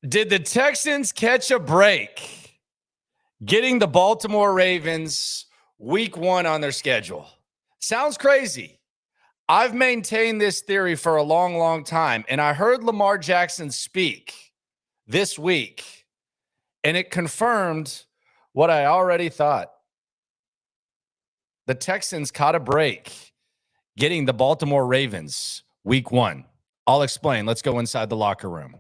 Did the Texans catch a break getting the Baltimore Ravens week 1 on their schedule? Sounds crazy. I've maintained this theory for a long, long time, and I heard Lamar Jackson speak this week, and it confirmed what I already thought. The Texans caught a break getting the Baltimore Ravens week 1. I'll explain. Let's go inside the locker room.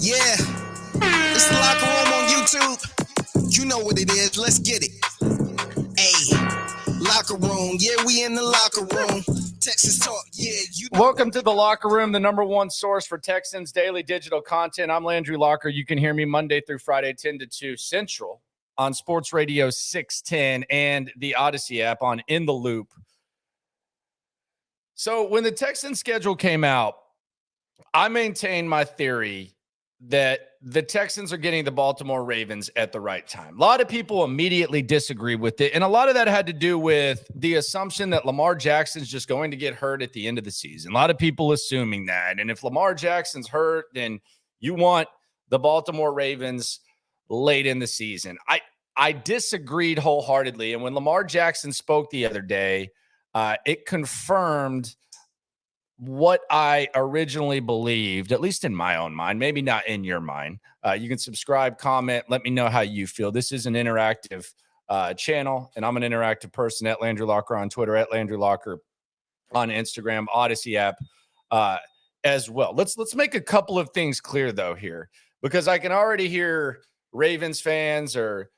Yeah. It's the Locker Room on YouTube. You know what it is. Let's get it. Hey, Locker Room. Yeah, we in the Locker Room. Texas Talk. Yeah, you know. Welcome to the Locker Room, the number one source for Texans daily digital content. I'm Landry Locker. You can hear me Monday through Friday, 10 to 2 Central on Sports Radio 610 and the Odyssey app on In the Loop. So when the Texans schedule came out, I maintained my theory that the Texans are getting the Baltimore Ravens at the right time. A lot of people immediately disagree with it, and a lot of that had to do with the assumption that Lamar Jackson's just going to get hurt at the end of the season. A lot of people assuming that, and if Lamar Jackson's hurt, then you want the Baltimore Ravens late in the season. I disagreed wholeheartedly, and when Lamar Jackson spoke the other day, it confirmed what I originally believed, at least in my own mind, maybe not in your mind. You can subscribe, comment, let me know how you feel. This is an interactive channel, and I'm an interactive person at Landry Locker on Twitter, at Landry Locker on Instagram, Odyssey app as well. Let's make a couple of things clear, though, here, because I can already hear Ravens fans or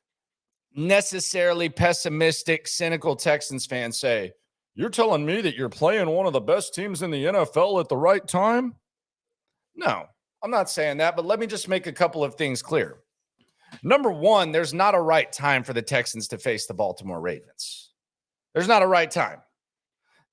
necessarily pessimistic, cynical Texans fans say, "You're telling me that you're playing one of the best teams in the NFL at the right time?" No, I'm not saying that, but let me just make a couple of things clear. Number one, there's not a right time for the Texans to face the Baltimore Ravens. There's not a right time.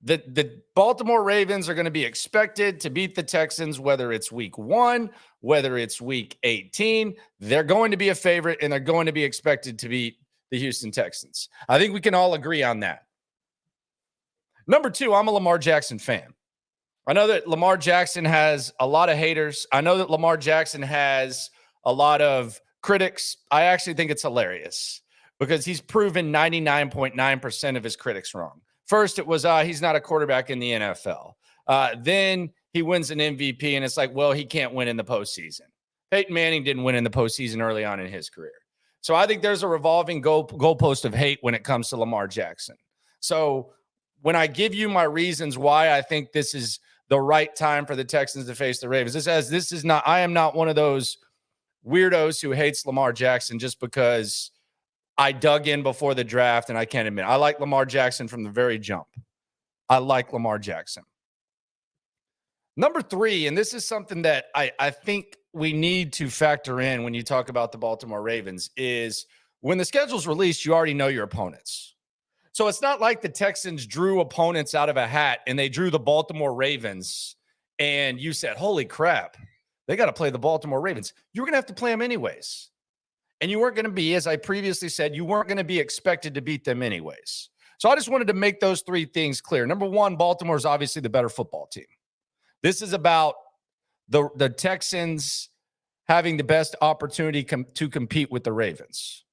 The Baltimore Ravens are going to be expected to beat the Texans, whether it's week 1, whether it's week 18. They're going to be a favorite, and they're going to be expected to beat the Houston Texans. I think we can all agree on that. Number two, I'm a Lamar Jackson fan. I know that Lamar Jackson has a lot of haters. I know that Lamar Jackson has a lot of critics. I actually think it's hilarious because he's proven 99.9% of his critics wrong. First, it was he's not a quarterback in the NFL. Then he wins an MVP, and it's like, well, he can't win in the postseason. Peyton Manning didn't win in the postseason early on in his career. So I think there's a revolving goalpost of hate when it comes to Lamar Jackson. So when I give you my reasons why I think this is the right time for the Texans to face the Ravens, I am not one of those weirdos who hates Lamar Jackson just because I dug in before the draft, and I can't admit, I like Lamar Jackson from the very jump. I like Lamar Jackson. Number three, and this is something that I think we need to factor in when you talk about the Baltimore Ravens, is when the schedule's released, you already know your opponents. So it's not like the Texans drew opponents out of a hat and they drew the Baltimore Ravens and you said, holy crap, they got to play the Baltimore Ravens. You were going to have to play them anyways. And you weren't going to be, as I previously said, you weren't going to be expected to beat them anyways. So I just wanted to make those three things clear. Number one, Baltimore is obviously the better football team. This is about the Texans having the best opportunity to compete with the Ravens.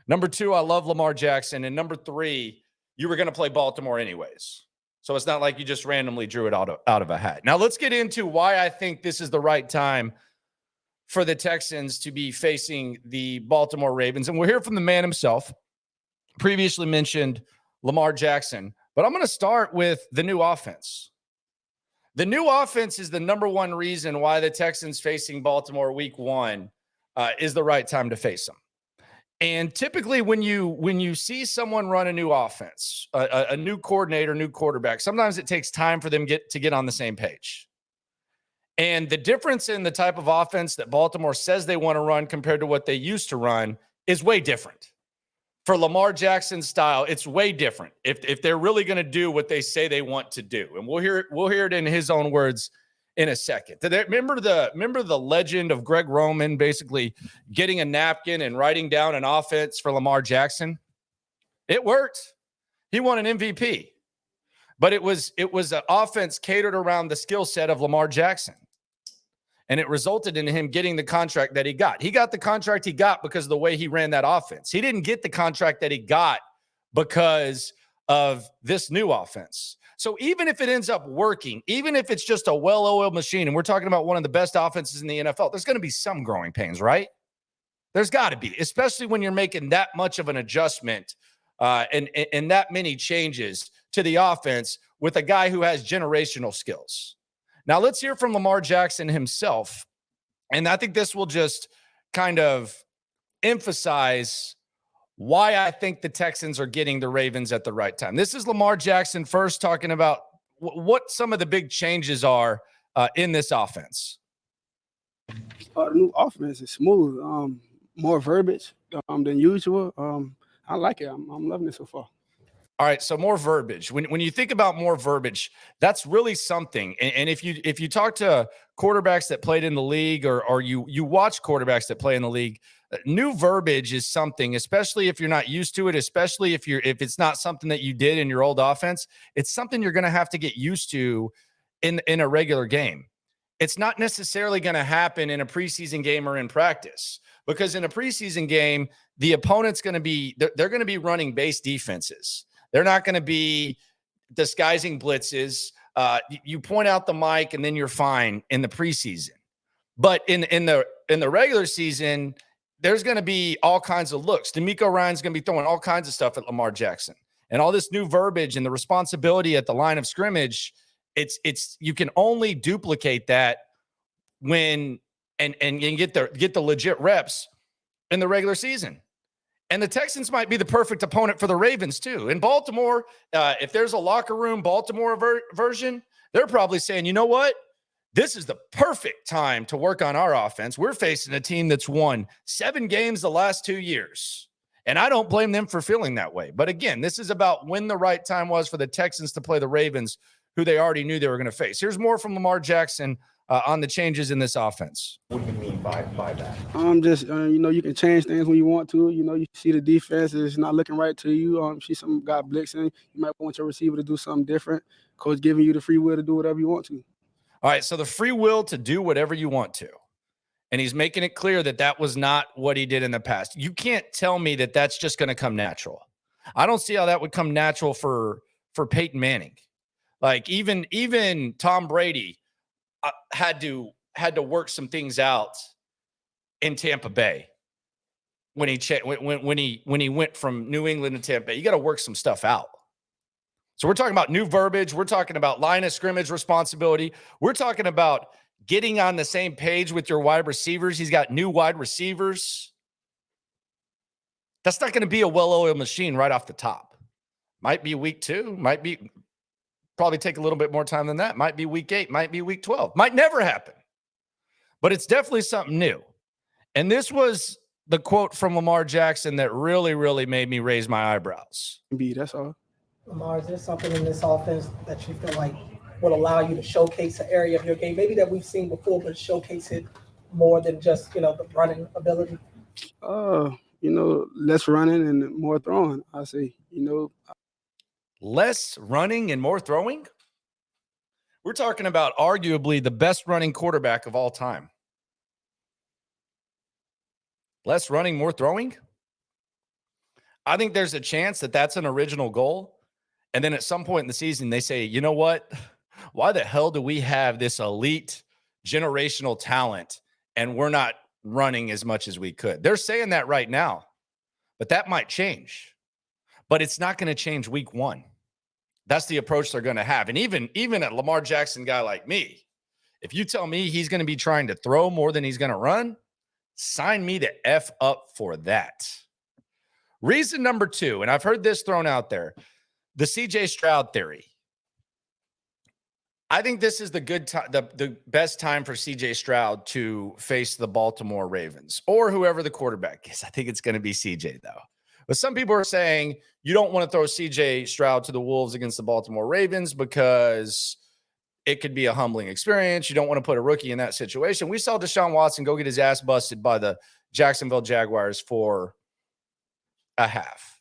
Number two, I love Lamar Jackson. And number three, you were going to play Baltimore anyways. So it's not like you just randomly drew it out of a hat. Now let's get into why I think this is the right time for the Texans to be facing the Baltimore Ravens. And we'll hear from the man himself, previously mentioned Lamar Jackson. But I'm going to start with the new offense. The new offense is the number one reason why the Texans facing Baltimore week 1 is the right time to face them. And typically when you see someone run a new offense, a new coordinator, new quarterback, sometimes it takes time for them to get on the same page. And the difference in the type of offense that Baltimore says they want to run compared to what they used to run is way different. For Lamar Jackson's style, it's way different if they're really going to do what they say they want to do. And we'll hear it in his own words in a second. Remember the legend of Greg Roman basically getting a napkin and writing down an offense for Lamar Jackson? It worked. He won an MVP. But it was an offense catered around the skill set of Lamar Jackson. And it resulted in him getting the contract that he got. He got the contract he got because of the way he ran that offense. He didn't get the contract that he got because of this new offense. So even if it ends up working, even if it's just a well-oiled machine, and we're talking about one of the best offenses in the NFL, there's going to be some growing pains, right? There's got to be, especially when you're making that much of an adjustment and that many changes to the offense with a guy who has generational skills. Now, let's hear from Lamar Jackson himself. And I think this will just kind of emphasize why I think the Texans are getting the Ravens at the right time. This is Lamar Jackson first talking about what some of the big changes are in this offense. The new offense is smooth, more verbiage than usual. I like it. I'm loving it so far. All right, so more verbiage. When you think about more verbiage, that's really something. And if you talk to quarterbacks that played in the league, or you watch quarterbacks that play in the league, new verbiage is something, especially if you're not used to it, especially if it's not something that you did in your old offense. It's something you're going to have to get used to in a regular game. It's not necessarily going to happen in a preseason game or in practice, because in a preseason game, the opponent's going to be they're going to be running base defenses. They're not going to be disguising blitzes. You point out the mic and then you're fine in the preseason. But in the regular season, there's going to be all kinds of looks. DeMeco Ryans going to be throwing all kinds of stuff at Lamar Jackson, and all this new verbiage and the responsibility at the line of scrimmage. It's you can only duplicate that when and get the legit reps in the regular season. And the Texans might be the perfect opponent for the Ravens too. In Baltimore, if there's a locker room Baltimore version, they're probably saying, you know what? This is the perfect time to work on our offense. We're facing a team that's won 7 games the last 2 years. And I don't blame them for feeling that way. But again, this is about when the right time was for the Texans to play the Ravens, who they already knew they were going to face. Here's more from Lamar Jackson on the changes in this offense. What do you mean by that? Just you can change things when you want to. You see the defense is not looking right to you. See some guy blitzing. You might want your receiver to do something different. Coach giving you the free will to do whatever you want to. All right, so the free will to do whatever you want to. And he's making it clear that that was not what he did in the past. You can't tell me that that's just going to come natural. I don't see how that would come natural for Peyton Manning. Like even Tom Brady had to work some things out in Tampa Bay when he went from New England to Tampa Bay. You got to work some stuff out. So we're talking about new verbiage. We're talking about line of scrimmage responsibility. We're talking about getting on the same page with your wide receivers. He's got new wide receivers. That's not going to be a well-oiled machine right off the top. Might be week 2, might be probably take a little bit more time than that. Might be week 8, might be week 12. Might never happen. But it's definitely something new. And this was the quote from Lamar Jackson that really, really made me raise my eyebrows. That's all. Lamar, is there something in this offense that you feel like will allow you to showcase an area of your game, maybe that we've seen before, but showcase it more than just, the running ability? Less running and more throwing, I say, Less running and more throwing? We're talking about arguably the best running quarterback of all time. Less running, more throwing? I think there's a chance that that's an original goal. And then at some point in the season, they say, you know what? Why the hell do we have this elite generational talent and we're not running as much as we could? They're saying that right now, but that might change. But it's not going to change week 1. That's the approach they're going to have. And even a Lamar Jackson guy like me, if you tell me he's going to be trying to throw more than he's going to run, sign me the F up for that. Reason number 2, and I've heard this thrown out there, the CJ Stroud theory. I think this is the good time, the best time for CJ Stroud to face the Baltimore Ravens or whoever the quarterback is. I think it's going to be CJ though. But some people are saying you don't want to throw CJ Stroud to the Wolves against the Baltimore Ravens because it could be a humbling experience. You don't want to put a rookie in that situation. We saw Deshaun Watson go get his ass busted by the Jacksonville Jaguars for a half.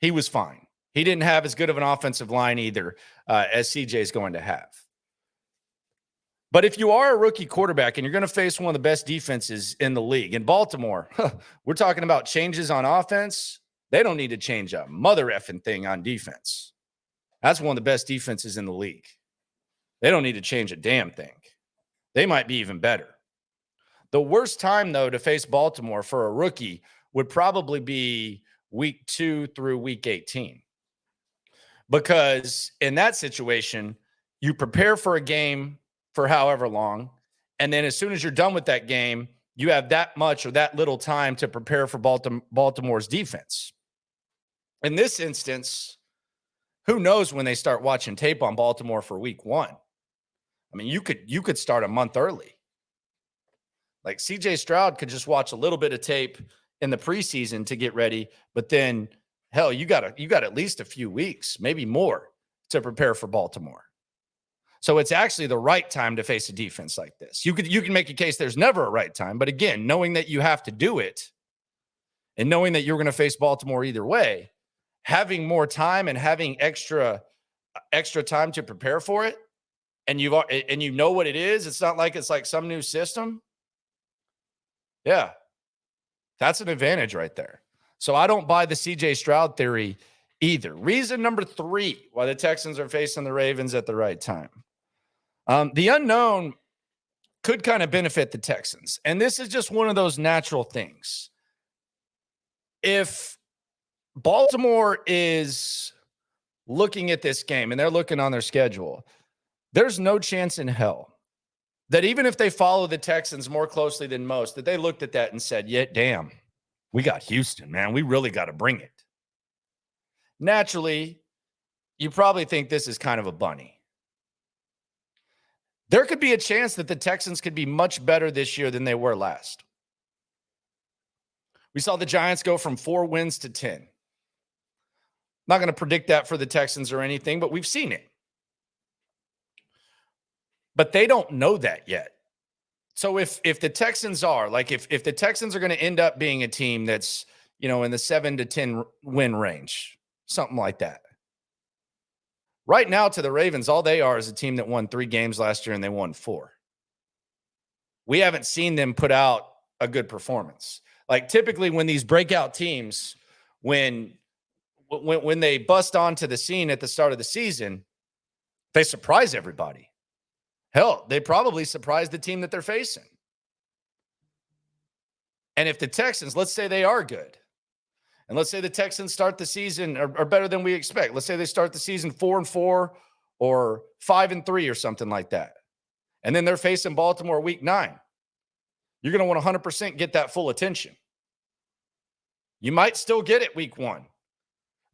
He was fine. He didn't have as good of an offensive line either as CJ is going to have. But if you are a rookie quarterback and you're going to face one of the best defenses in the league, in Baltimore, we're talking about changes on offense. They don't need to change a mother effing thing on defense. That's one of the best defenses in the league. They don't need to change a damn thing. They might be even better. The worst time, though, to face Baltimore for a rookie would probably be week 2 through week 18. Because in that situation, you prepare for a game for however long, and then as soon as you're done with that game, you have that much or that little time to prepare for Baltimore's defense. In this instance, who knows when they start watching tape on Baltimore for week 1? I mean, you could start a month early. Like CJ Stroud could just watch a little bit of tape in the preseason to get ready, but then hell, you got at least a few weeks, maybe more, to prepare for Baltimore. So it's actually the right time to face a defense like this. You can make a case there's never a right time, but again, knowing that you have to do it and knowing that you're going to face Baltimore either way, having more time and having extra time to prepare for it, and you know what it is. It's not like it's like some new system. Yeah, that's an advantage right there. So I don't buy the CJ Stroud theory either. Reason number 3 why the Texans are facing the Ravens at the right time. The unknown could kind of benefit the Texans. And this is just one of those natural things. If Baltimore is looking at this game and they're looking on their schedule, there's no chance in hell that even if they follow the Texans more closely than most, that they looked at that and said, yeah, damn, we got Houston, man. We really got to bring it. Naturally, you probably think this is kind of a bunny. There could be a chance that the Texans could be much better this year than they were last. We saw the Giants go from 4 wins to 10. Not going to predict that for the Texans or anything, but we've seen it. But they don't know that yet. So if the Texans are, like if the Texans are going to end up being a team that's, in the 7 to 10 win range, something like that. Right now to the Ravens, all they are is a team that won 3 games last year and they won 4. We haven't seen them put out a good performance. Like typically when these breakout teams, when they bust onto the scene at the start of the season, they surprise everybody. Hell, they probably surprised the team that they're facing. And if the Texans, let's say they are good, and let's say the Texans start the season are better than we expect. Let's say they start the season 4-4 or 5-3 or something like that. And then they're facing Baltimore week 9. You're going to want 100% get that full attention. You might still get it week 1,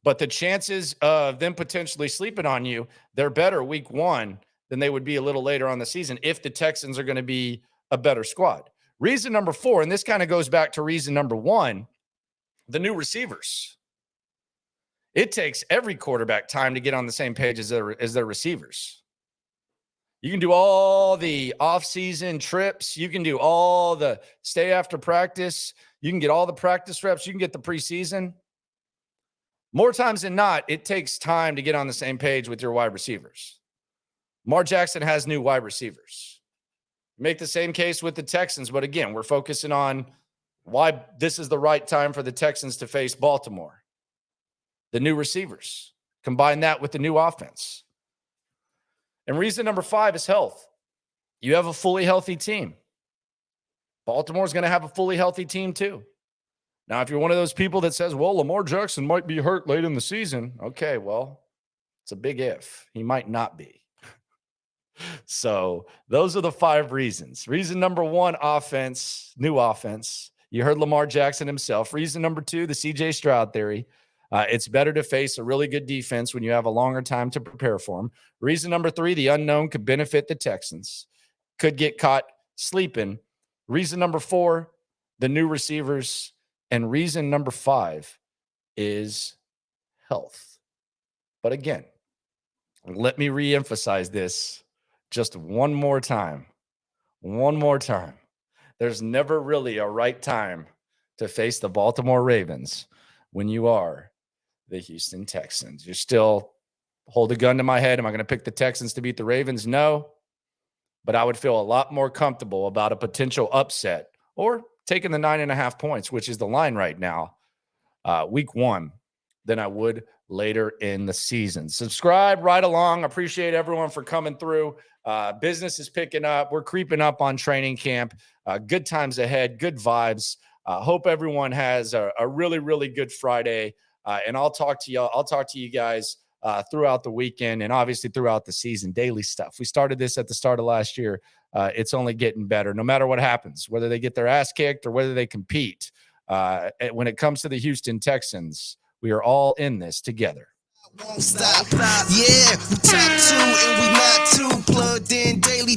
but the chances of them potentially sleeping on you, they're better week 1 than they would be a little later on the season if the Texans are going to be a better squad. Reason number 4, and this kind of goes back to reason number 1, the new receivers. It takes every quarterback time to get on the same page as their receivers. You can do all the off-season trips. You can do all the stay after practice. You can get all the practice reps. You can get the preseason. More times than not, it takes time to get on the same page with your wide receivers. Lamar Jackson has new wide receivers. Make the same case with the Texans, but again, we're focusing on why this is the right time for the Texans to face Baltimore. The new receivers. Combine that with the new offense. And reason number 5 is health. You have a fully healthy team. Baltimore's going to have a fully healthy team too. Now, if you're one of those people that says, well, Lamar Jackson might be hurt late in the season. Okay, well, it's a big if. He might not be. So those are the 5 reasons. Reason number 1, offense, new offense. You heard Lamar Jackson himself. Reason number 2, the CJ Stroud theory. It's better to face a really good defense when you have a longer time to prepare for them. Reason number 3, the unknown could benefit the Texans. Could get caught sleeping. Reason number 4, the new receivers. And reason number 5 is health. But again, let me reemphasize this just one more time. One more time. There's never really a right time to face the Baltimore Ravens when you are the Houston Texans. You're still hold a gun to my head. Am I going to pick the Texans to beat the Ravens? No. But I would feel a lot more comfortable about a potential upset or taking the 9.5 points, which is the line right now, week 1, than I would later in the season. Subscribe right along. Appreciate everyone for coming through. Business is picking up. We're creeping up on training camp. Good times ahead. Good vibes. Hope everyone has a really, really good Friday. And I'll talk to y'all. I'll talk to you guys throughout the weekend and obviously throughout the season. Daily stuff. We started this at the start of last year. It's only getting better, no matter what happens, whether they get their ass kicked or whether they compete. When it comes to the Houston Texans, we are all in this together. Won't stop. Yeah, we top 2 and we not too plugged in daily.